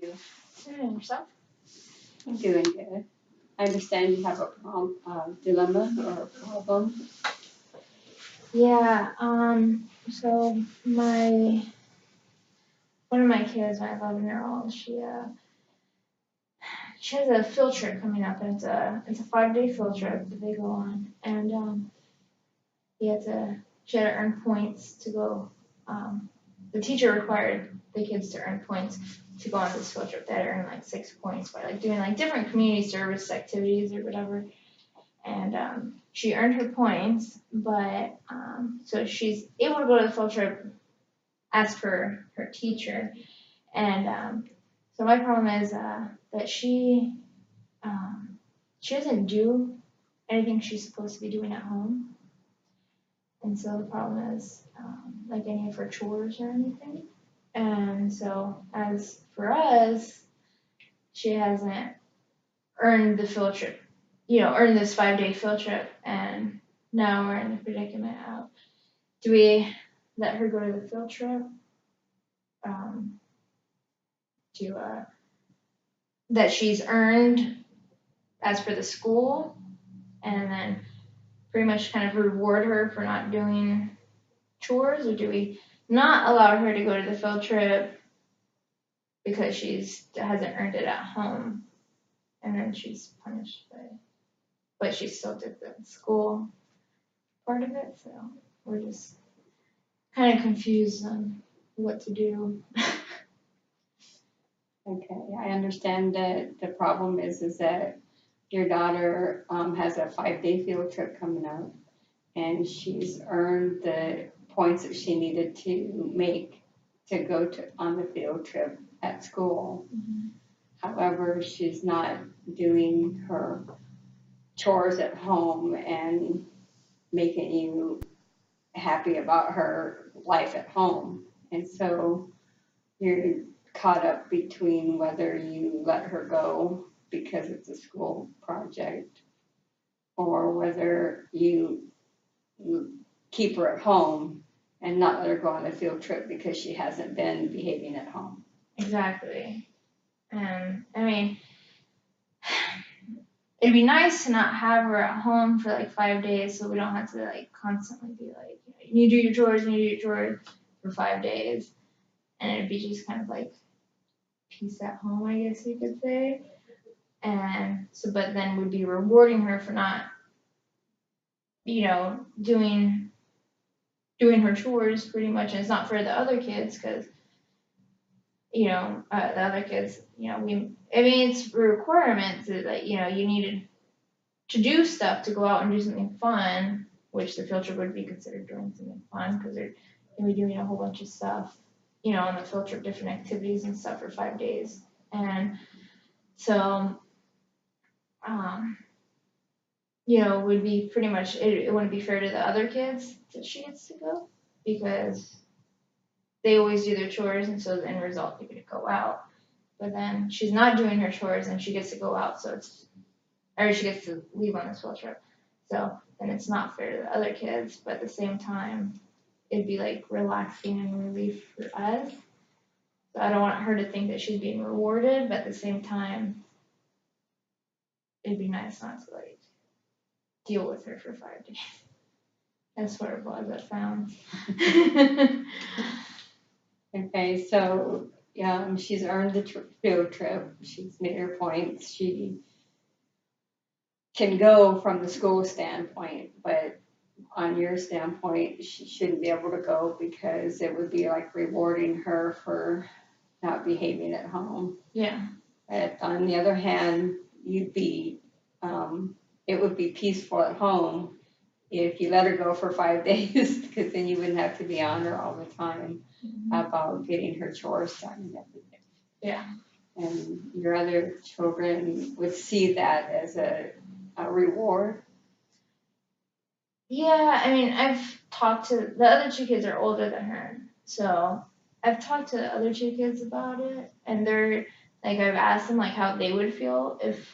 you? And yourself? I'm doing good. I understand you have a dilemma or a problem. Yeah, so one of my kids, my 11-year-old, she has a field trip coming up, and it's a 5-day field trip that they go on, and she had to earn points to go. The teacher required the kids to earn points to go on this field trip. They had to earn like 6 points by like doing like different community service activities or whatever. And she earned her points, but so she's able to go to the field trip as per her teacher. And so my problem is that she doesn't do anything she's supposed to be doing at home, and so the problem is like any of her chores or anything. And so as for us, she hasn't earned the field trip, earned this 5-day field trip, and now we're in the predicament of, do we let her go to the field trip? To that she's earned as per the school, and then pretty much kind of reward her for not doing chores, or do we not allow her to go to the field trip because she's hasn't earned it at home, and then she's punished but she still did the school part of it, so we're just kind of confused on what to do. Okay, I understand that the problem is that your daughter has a 5-day field trip coming up, and she's earned the points that she needed to make to go on the field trip at school. Mm-hmm. However, she's not doing her chores at home and making you happy about her life at home. And so you're caught up between whether you let her go because it's a school project or whether you keep her at home and not let her go on a field trip because she hasn't been behaving at home. Exactly. I mean, it'd be nice to not have her at home for like 5 days, so we don't have to like constantly be like, you do your chores, you do your chores for 5 days, and it'd be just kind of like peace at home, I guess you could say. And so, but then we'd be rewarding her for not, doing her chores pretty much, and it's not for the other kids because the other kids, it's a requirement that, you needed to do stuff to go out and do something fun, which the field trip would be considered doing something fun because they're going to be doing a whole bunch of stuff, on the field trip, different activities and stuff for 5 days. And so, would be pretty much, it wouldn't be fair to the other kids that she gets to go because they always do their chores, and so the end result, they get to go out. But then she's not doing her chores, and she gets to go out, or she gets to leave on this field trip. So then it's not fair to the other kids, but at the same time, it'd be like relaxing and relief for us. So I don't want her to think that she's being rewarded, but at the same time, it'd be nice not to like deal with her for 5 days. As horrible as that sounds. Okay, so she's earned the field trip. She's made her points. She can go from the school standpoint, but on your standpoint, she shouldn't be able to go because it would be like rewarding her for not behaving at home. Yeah. But on the other hand, it would be peaceful at home if you let her go for 5 days, because then you wouldn't have to be on her all the time about getting her chores done and everything. Yeah. And your other children would see that as a reward. Yeah, I mean, I've talked to the other 2 kids are older than her, so I've talked to the other 2 kids about it, and they're like, I've asked them like how they would feel if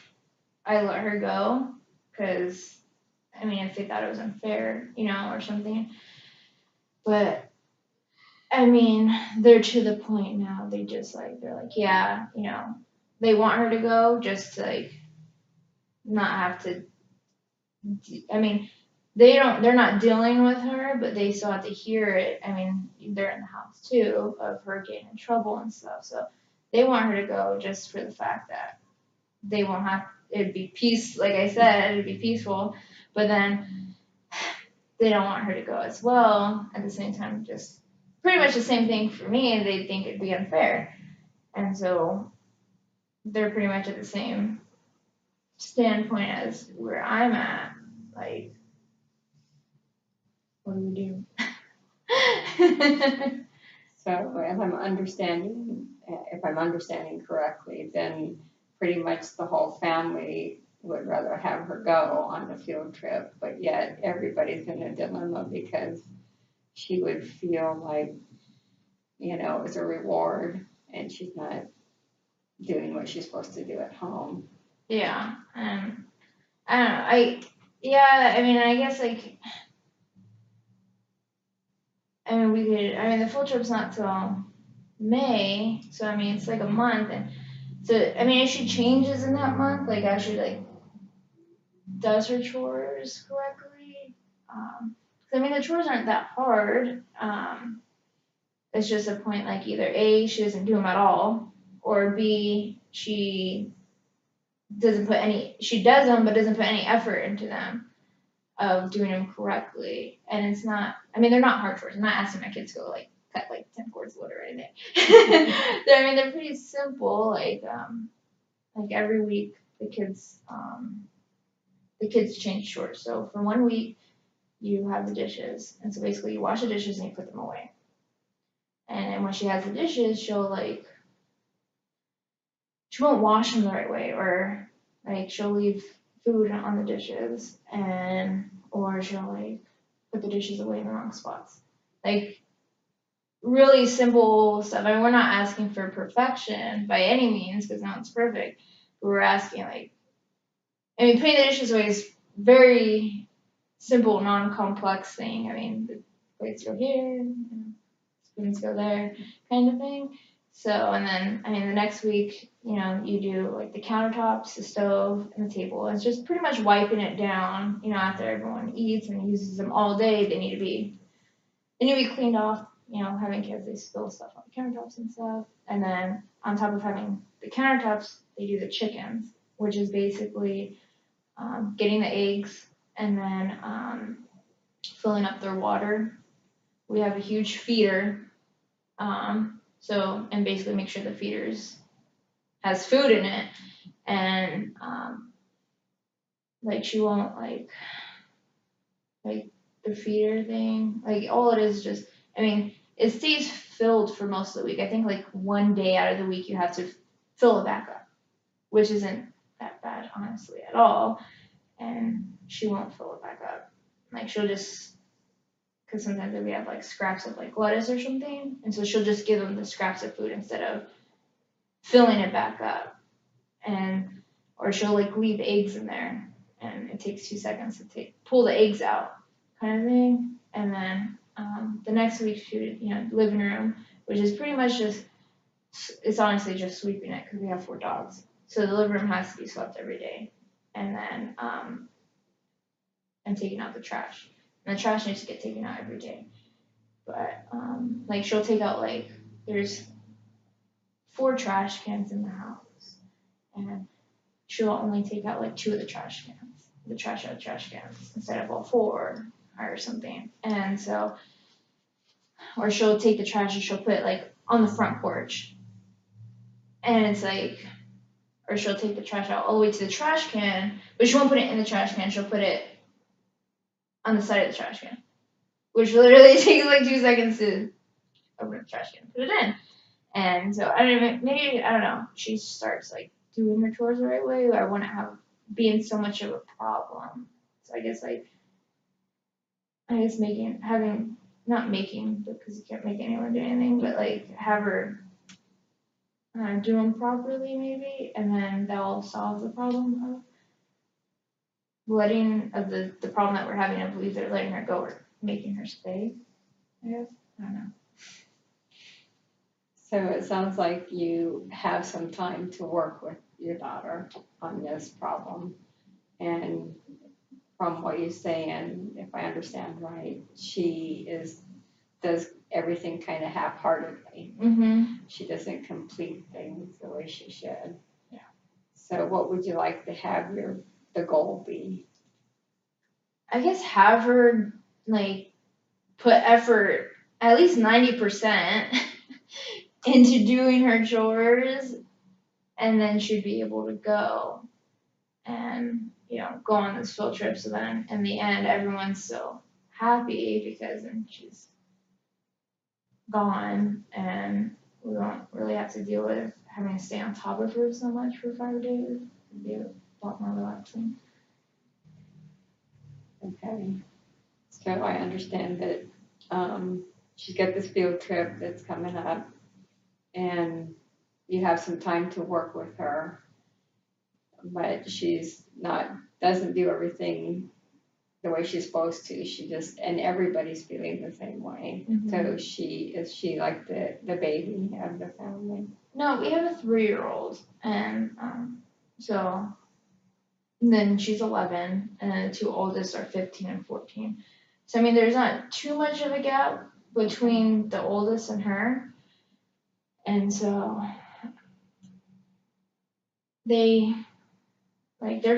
I let her go, because I mean, if they thought it was unfair, or something. But I mean, they're to the point now, they're like, yeah, they want her to go just to like not have to, I mean, they're not dealing with her, but they still have to hear it. I mean, they're in the house too, of her getting in trouble and stuff, so they want her to go just for the fact that they won't have, it'd be peace, like I said, it'd be peaceful, but then they don't want her to go as well, at the same time, just pretty much the same thing for me, they think it'd be unfair, and so they're pretty much at the same standpoint as where I'm at, like, what do we do? So if I'm understanding correctly, then pretty much the whole family would rather have her go on the field trip, but yet everybody's in a dilemma because she would feel like, it was a reward and she's not doing what she's supposed to do at home. Yeah, I don't know, I mean, I guess, like, the full trip's not till May, so I mean, it's like a month, and so, I mean, if she changes in that month, like, actually, like, does her chores correctly, 'cause I mean, the chores aren't that hard, it's just a point, like, either A, she doesn't do them at all, or B, she does them, but doesn't put any effort into them of doing them correctly. And it's not, I mean, they're not hard chores. I'm not asking my kids to go like cut like 10 cords of wood or anything. They're pretty simple. Like every week the kids change chores. So for 1 week you have the dishes, and so basically you wash the dishes and you put them away. And then when she has the dishes, she won't wash them the right way, or like she'll leave food on the dishes, or she'll like put the dishes away in the wrong spots. Like really simple stuff. I mean, we're not asking for perfection by any means because no one's perfect. But we're asking putting the dishes away is very simple, non-complex thing. I mean, the plates go here, spoons go there, kind of thing. So, and then, the next week, you do like the countertops, the stove, and the table. It's just pretty much wiping it down, after everyone eats and uses them all day. They need to be cleaned off. Having kids, they spill stuff on the countertops and stuff. And then on top of having the countertops, they do the chickens, which is basically getting the eggs and then filling up their water. We have a huge feeder. And basically make sure the feeders has food in it, and like she won't like the feeder thing. Like all it is just, it stays filled for most of the week. I think like one day out of the week you have to fill it back up, which isn't that bad honestly at all. And she won't fill it back up. Like she'll just, because sometimes we have like scraps of like lettuce or something, and so she'll just give them the scraps of food instead of filling it back up. Or she'll like leave eggs in there, and it takes 2 seconds to pull the eggs out, kind of thing. And then the next week she would, living room, which is pretty much just, it's honestly just sweeping it because we have 4 dogs, so the living room has to be swept every day, and then and taking out the trash. And the trash needs to get taken out every day. But like she'll take out like there's 4 trash cans in the house, and she'll only take out like 2 of the trash cans, the trash out trash cans, instead of all 4 or something. And so, or she'll take the trash and she'll put it like on the front porch, and it's like, or she'll take the trash out all the way to the trash can, but she won't put it in the trash can. She'll put it on the side of the trash can, which literally takes like 2 seconds to open the trash can and put it in. And so I don't know, maybe I don't know. She starts like doing her chores the right way. I wouldn't have being so much of a problem. So I guess not making, because you can't make anyone do anything, but like have her do them properly maybe, and then that'll solve the problem of the problem that we're having of either letting her go or making her stay. I guess I don't know. So it sounds like you have some time to work with your daughter on this problem. And from what you're saying, if I understand right, does everything kind of half-heartedly. She doesn't complete things the way she should. Yeah. So what would you like to have the goal be? I guess have her like put effort at least 90% into doing her chores, and then she'd be able to go and, you know, go on this field trip. So then in the end, everyone's so happy because then she's gone and we won't really have to deal with having to stay on top of her so much for 5 days. It'd be a lot more relaxing. Okay. So I understand that she's got this field trip that's coming up and you have some time to work with her, but doesn't do everything the way she's supposed to. And everybody's feeling the same way. So is she like the baby of the family? No, we have a 3-year-old, and so then she's 11, and then the 2 oldest are 15 and 14. So I mean, there's not too much of a gap between the oldest and her, and so they're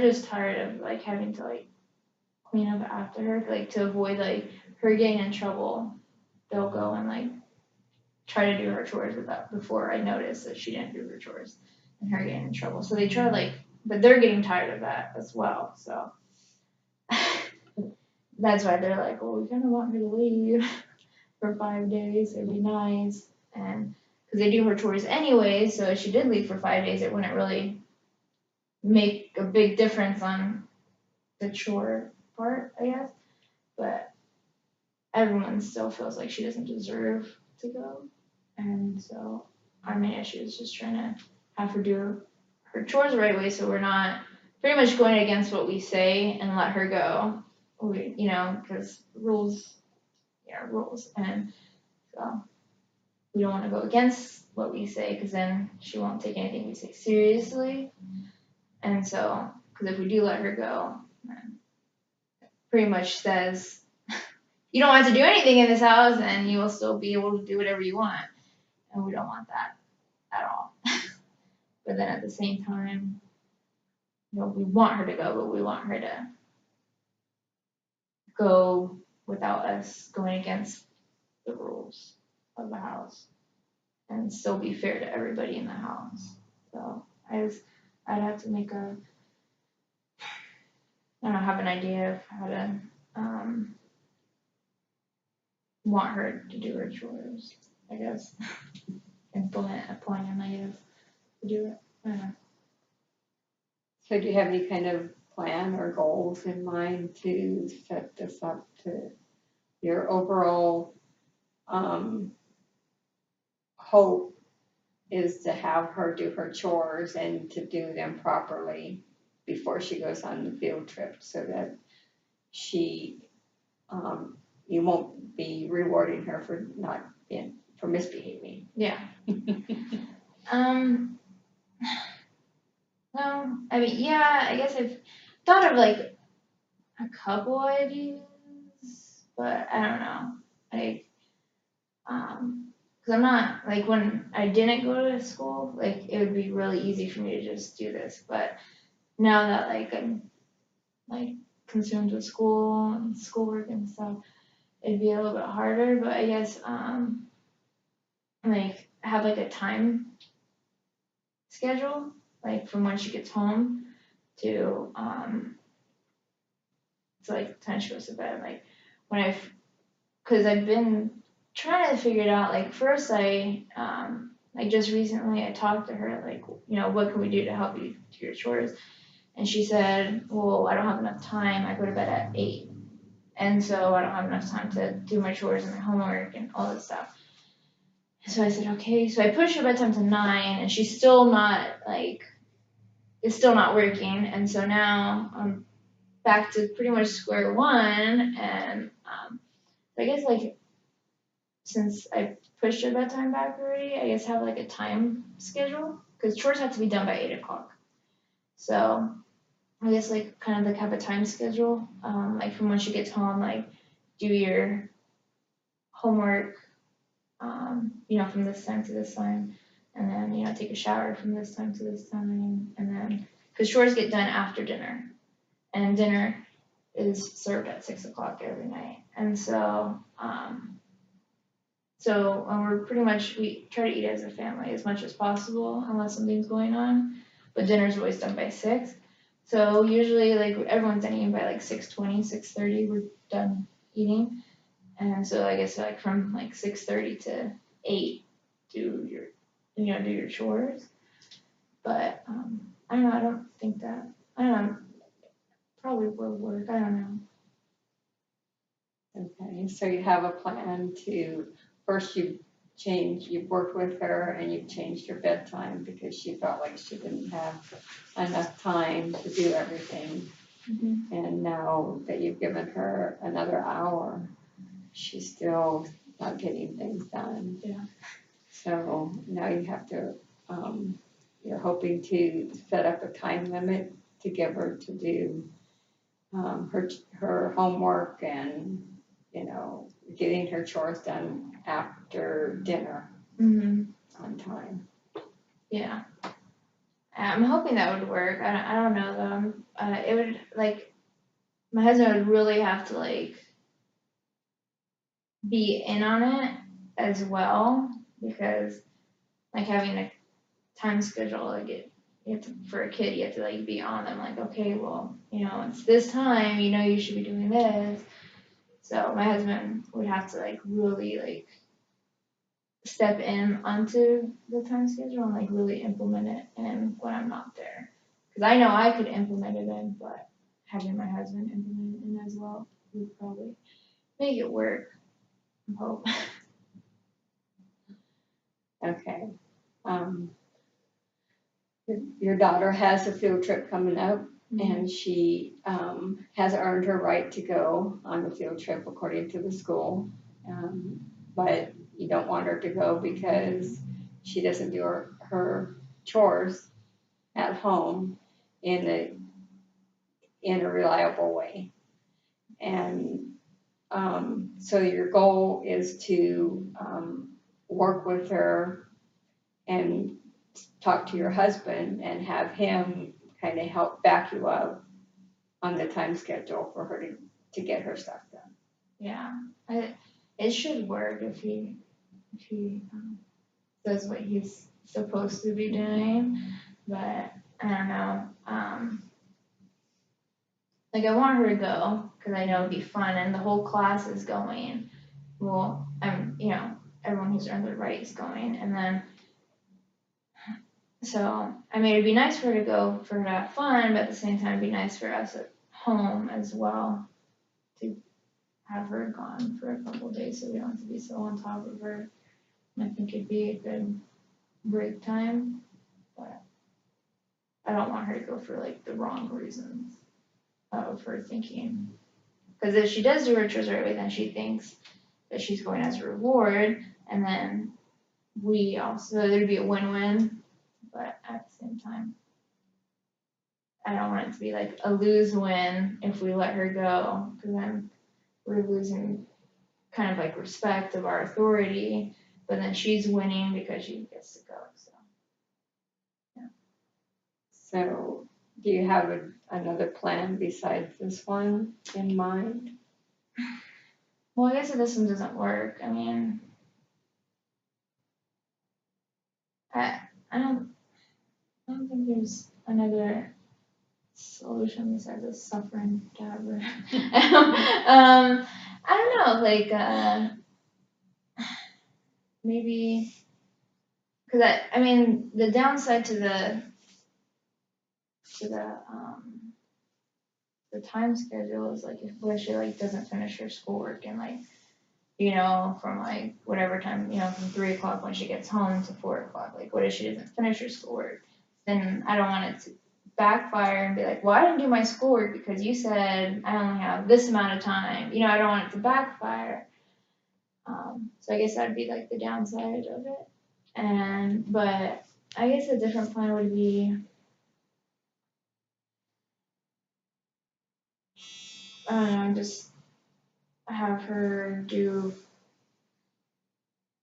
just tired of like having to like clean up after her, like to avoid like her getting in trouble. They'll go and like try to do her chores before I notice that she didn't do her chores and her getting in trouble. So they try like, but they're getting tired of that as well. So that's why they're like, well, we kind of want her to leave for 5 days. It'd be nice, and because they do her chores anyway. So if she did leave for 5 days, it wouldn't really make a big difference on the chore part, I guess. But everyone still feels like she doesn't deserve to go. And so our main issue is just trying to have her do her chores the right way so we're not pretty much going against what we say and let her go. Because rules. And so we don't want to go against what we say because then she won't take anything we say seriously. And so, because if we do let her go, pretty much says, you don't have to do anything in this house and you will still be able to do whatever you want. And we don't want that at all. But then at the same time, we want her to go, but we want her to go without us going against the rules of the house and still be fair to everybody in the house. So I'd have to have an idea of how to want her to do her chores, I guess. Implement a plan, I guess, to do it. I don't know. So do you have any kind of plan or goals in mind to set this up to your overall hope is to have her do her chores and to do them properly before she goes on the field trip so that you won't be rewarding her for misbehaving. Yeah. No, I mean, yeah, I guess I've thought of like a couple ideas, but I don't know. Because I'm not, like, when I didn't go to school, like, it would be really easy for me to just do this, but now that, like, I'm, like, consumed with school and schoolwork and stuff, it'd be a little bit harder, but I guess, like, have, like, a time schedule, like, from when she gets home to like, the time she goes to bed, like, because I've been trying to figure it out, like, first like, just recently I talked to her, like, what can we do to help you do your chores? And she said, well, I don't have enough time, I go to bed at 8, and so I don't have enough time to do my chores and my homework and all this stuff. So I said, okay, so I pushed her bedtime to 9, and she's still not, like, it's still not working, and so now I'm back to pretty much square one, and I guess, like, since I pushed her bedtime back already, I guess have like a time schedule, because chores have to be done by 8 o'clock. So I guess like kind of like have a time schedule, like from when she gets home, like do your homework, from this time to this time, and then, take a shower from this time to this time, and then, because chores get done after dinner, and dinner is served at 6 o'clock every night, and so we try to eat as a family as much as possible unless something's going on, but dinner's always done by 6. So usually like everyone's done eating by like 6:20, 6:30, we're done eating. And so I guess like from like 6:30 to 8, do your chores. But I don't know, I don't think that, I don't know, probably will work, I don't know. Okay, so you have a plan to, first you've worked with her and you've changed her bedtime because she felt like she didn't have enough time to do everything. Mm-hmm. And now that you've given her another hour, she's still not getting things done. Yeah. So now you have to, you're hoping to set up a time limit to give her to do her homework and, getting her chores done after dinner Mm-hmm. on time. Yeah. I'm hoping that would work. I don't know though. It would like my husband would really have to like be in on it as well, because like having a time schedule, like for a kid you have to like be on them, like, okay, well, it's this time, you should be doing this. So my husband would have to like really like step in onto the time schedule and like really implement it in when I'm not there. Because I know I could implement it in, but having my husband implement it in as well would probably make it work. I hope. Okay. Your daughter has a field trip coming up, and she has earned her right to go on the field trip according to the school. But you don't want her to go because she doesn't do her chores at home in a reliable way. And so your goal is to work with her and talk to your husband and have him kind of help back you up on the time schedule for her to get her stuff done. Yeah, it should work if he does what he's supposed to be doing, but I don't know. Like I want her to go because I know it'd be fun and the whole class is going. Well, everyone who's earned their right is going, and then so it'd be nice for her to go for her to have fun, but at the same time it'd be nice for us at home as well to have her gone for a couple of days so we don't have to be so on top of her. And I think it'd be a good break time, but I don't want her to go for like the wrong reasons of her thinking. Because if she does do her chores right away, then she thinks that she's going as a reward, and then there'd be a win-win, but at the same time, I don't want it to be like a lose-win if we let her go, because then we're losing kind of like respect of our authority, but then she's winning because she gets to go, so. So do you have another plan besides this one in mind? Well, I guess if this one doesn't work, I mean, I don't think there's another solution besides us suffering to have her. I don't know, like, maybe, because the downside to the time schedule is like if she like doesn't finish her schoolwork and like, from like whatever time, from 3 o'clock when she gets home to 4 o'clock, like what if she doesn't finish her schoolwork? Then I don't want it to backfire and be like, well, I didn't do my schoolwork because you said I only have this amount of time. I don't want it to backfire. So I guess that'd be like the downside of it. But I guess a different plan would be, I don't know, just have her do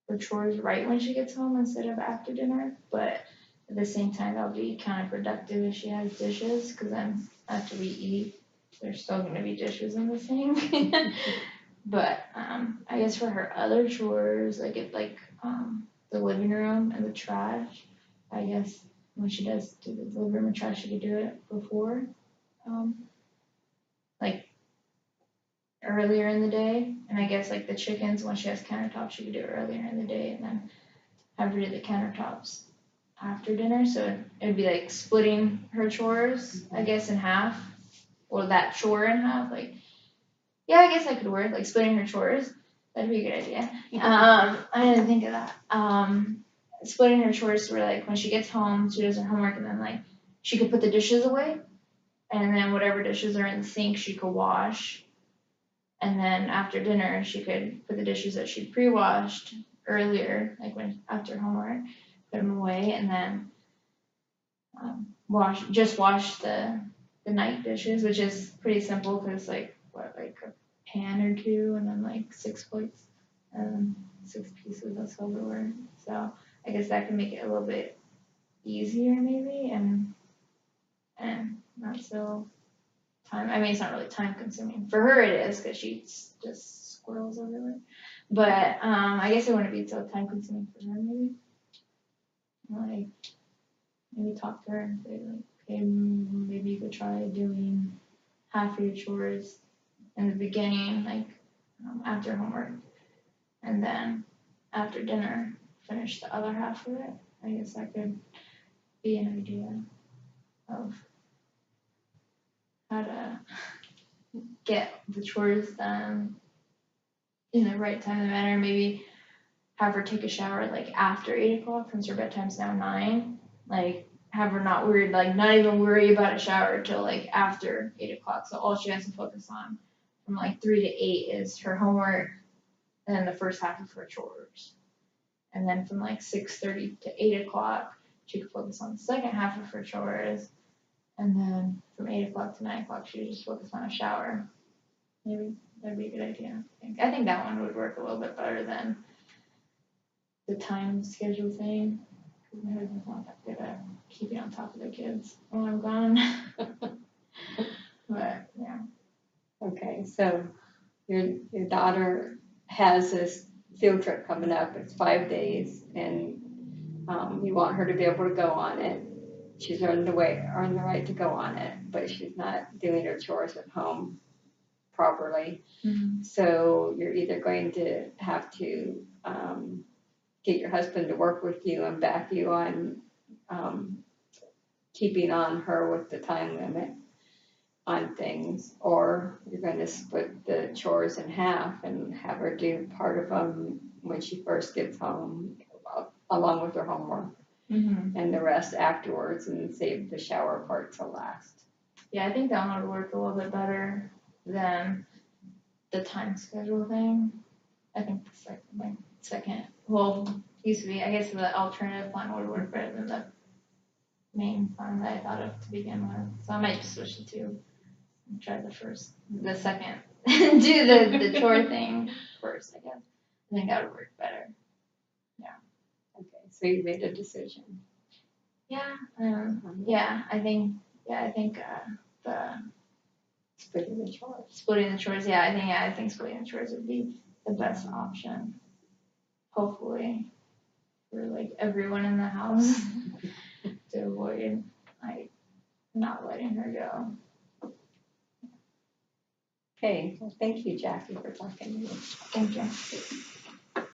her chores right when she gets home instead of after dinner, but at the same time, that'll be counterproductive if she has dishes, cause then after we eat, there's still gonna be dishes in the sink. But, I guess for her other chores, like the living room and the trash, I guess when she does do the living room and trash, she could do it before, like earlier in the day. And I guess like the chickens, when she has countertops, she could do it earlier in the day and then have her do the countertops after dinner. So it'd be like splitting her chores, I guess, in half, or that chore in half. Like, yeah, I guess that could work. Like splitting her chores, that'd be a good idea. I didn't think of that. Splitting her chores where like when she gets home, she does her homework, and then like she could put the dishes away, and then whatever dishes are in the sink, she could wash. And then after dinner, she could put the dishes that she pre-washed earlier, like when after homework, put them away, and then wash the night dishes, which is pretty simple because like like a pan or two, and then like 6 plates, and 6 pieces of silverware. So I guess that can make it a little bit easier maybe, and not so time. I mean, it's not really time consuming. For her, it is because she just squirrels everywhere. But I guess it wouldn't be so time consuming for her maybe. Like maybe talk to her and say like, okay, maybe you could try doing half of your chores in the beginning, like after homework, and then after dinner, finish the other half of it. I guess that could be an idea of how to get the chores done in the right time and manner. Maybe have her take a shower like after 8 o'clock, since her bedtime's now 9. Like have her not worried, like not even worry about a shower till like after 8 o'clock. So all she has to focus on from like 3 to 8 is her homework and then the first half of her chores. And then from like 6:30 to 8 o'clock, she could focus on the second half of her chores. And then from 8 o'clock to 9 o'clock, she would just focus on a shower. Maybe that'd be a good idea. I think that one would work a little bit better than the time schedule thing. Because my husband's not that good at keeping on top of the kids when I'm gone. But yeah. Okay, so your daughter has this field trip coming up. It's 5 days, and you want her to be able to go on it. She's earned the right to go on it, but she's not doing her chores at home properly. Mm-hmm. So you're either going to have to get your husband to work with you and back you on keeping on her with the time limit on things, or you're going to split the chores in half and have her do part of them when she first gets home, along with her homework, and the rest afterwards, and save the shower part till last. Yeah, I think that one would work a little bit better than the time schedule thing. I think the second, well, used to be, I guess the alternative plan would work better than the main plan that I thought of to begin with. So I might just switch the two and try the second, do the chore thing first, I guess. I think that would work better. Okay, so you made a decision. Yeah, I think the Splitting the chores. Splitting the chores, I think splitting the chores would be the best option. Hopefully, for like everyone in the house to avoid like not letting her go. Okay, well, thank you, Jackie, for talking to me. Thank you.